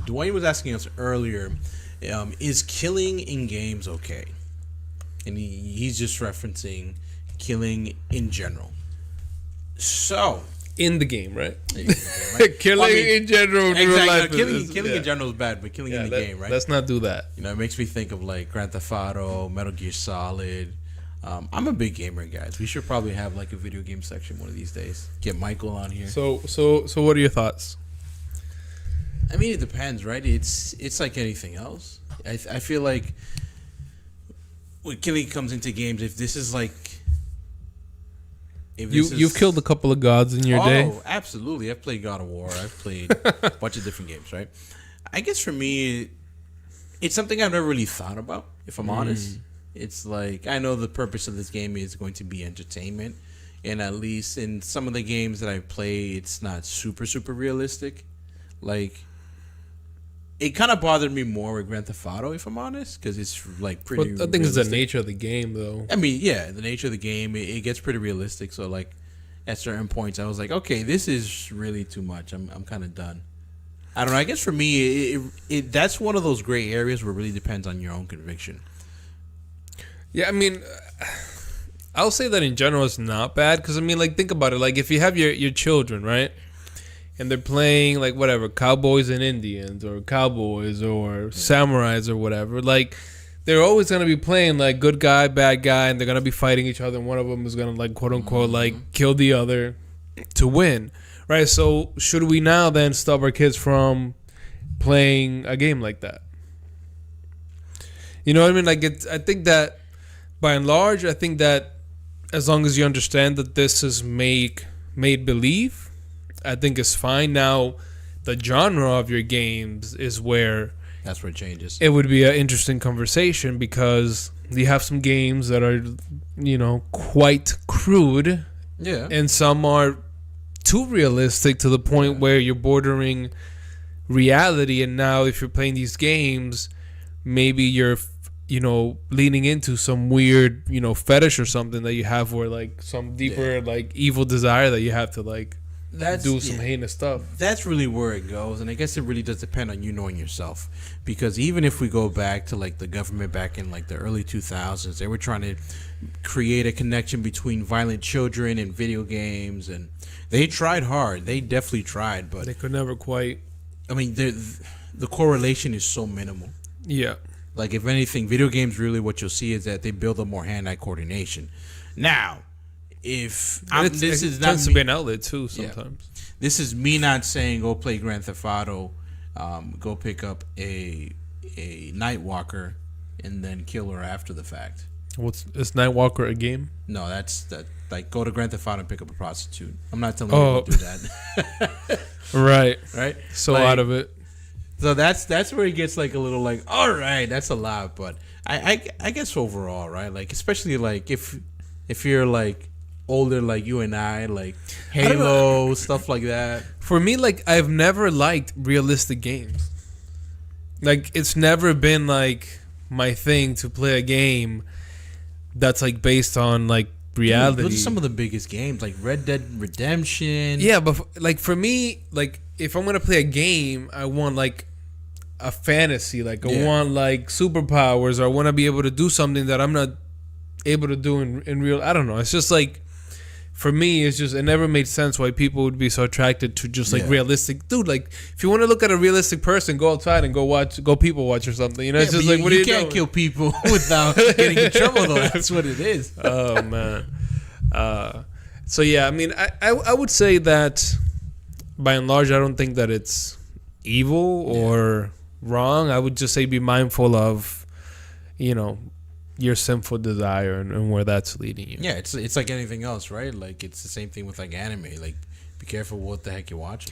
Dwayne was asking us earlier, is killing in games okay? And he's just referencing killing in general. So in the game, right? Killing well, I mean, in general, in real life killing in general is bad, but killing in the game, right? Let's not do that. You know, it makes me think of like Grand Theft Auto, Metal Gear Solid. I'm a big gamer, guys. We should probably have like a video game section one of these days. Get Michael on here. So what are your thoughts? I mean, it depends, right? It's like anything else. I feel like when killing comes into games, if this is like, you've killed a couple of gods in your day. Oh, absolutely. I've played God of War. I've played a bunch of different games, right? I guess for me, it's something I've never really thought about. If I'm honest, it's like I know the purpose of this game is going to be entertainment, and at least in some of the games that I play, it's not super realistic. Like, it kind of bothered me more with Grand Theft Auto, if I'm honest, because it's like pretty. But I think it's the nature of the game, though. I mean, yeah, the nature of the game, it gets pretty realistic. So, like, at certain points, I was like, okay, this is really too much. I'm kind of done. I don't know. I guess for me, that's one of those gray areas where it really depends on your own conviction. Yeah, I mean, I'll say that in general it's not bad because I mean, like, think about it. Like, if you have your children, right? And they're playing, like, whatever, cowboys and Indians or cowboys or samurais or whatever. Like, they're always going to be playing, like, good guy, bad guy, and they're going to be fighting each other. And one of them is going to, like, quote-unquote, like, kill the other to win. Right? So, should we now then stop our kids from playing a game like that? You know what I mean? Like, I think that, by and large, I think that as long as you understand that this is made-believe, I think it's fine. Now, the genre of your games is where that's where it changes. It would be an interesting conversation because you have some games that are, you know, quite crude. Yeah. And some are too realistic to the point where you're bordering reality. And now if you're playing these games, maybe you're, you know, leaning into some weird, you know, fetish or something that you have where, like, some deeper, like, evil desire that you have to, like, do some heinous stuff. That's really where it goes, and I guess it really does depend on you knowing yourself. Because even if we go back to like the government back in like the early 2000s, they were trying to create a connection between violent children and video games, and they tried hard. They definitely tried, but they could never quite. I mean, the correlation is so minimal. Yeah. Like, if anything, video games really what you'll see is that they build up more hand-eye coordination. Now, if this is not tends to be an outlet too sometimes. Yeah. This is me not saying go play Grand Theft Auto, go pick up a Night Walker, and then kill her after the fact. Is Night Walker a game? No, that's like go to Grand Theft Auto and pick up a prostitute. I'm not telling you to do that. Right. So like, out of it. So that's where it gets like a little like, all right, that's a lot, but I guess overall, right? Like, especially like if you're like older like you and I, like Halo, stuff like that. For me, like, I've never liked realistic games. Like, it's never been like my thing to play a game that's like based on like reality. Dude, those are some of the biggest games, like Red Dead Redemption. Yeah, but like for me, like if I'm gonna play a game, I want like a fantasy. Like I want like superpowers, or I want to be able to do something that I'm not able to do in real. I don't know. It's just like, for me, it's just, it never made sense why people would be so attracted to just like realistic. Dude, like, if you want to look at a realistic person, go outside and go people watch or something. You know, it's just like, what are you doing? You can't kill people without getting in trouble, though. That's what it is. Oh, man. So, yeah, I mean, I would say that by and large, I don't think that it's evil or wrong. I would just say be mindful of, you know, your sinful desire and where that's leading you. Yeah, it's like anything else, right? Like, it's the same thing with like anime. Like, be careful what the heck you're watching.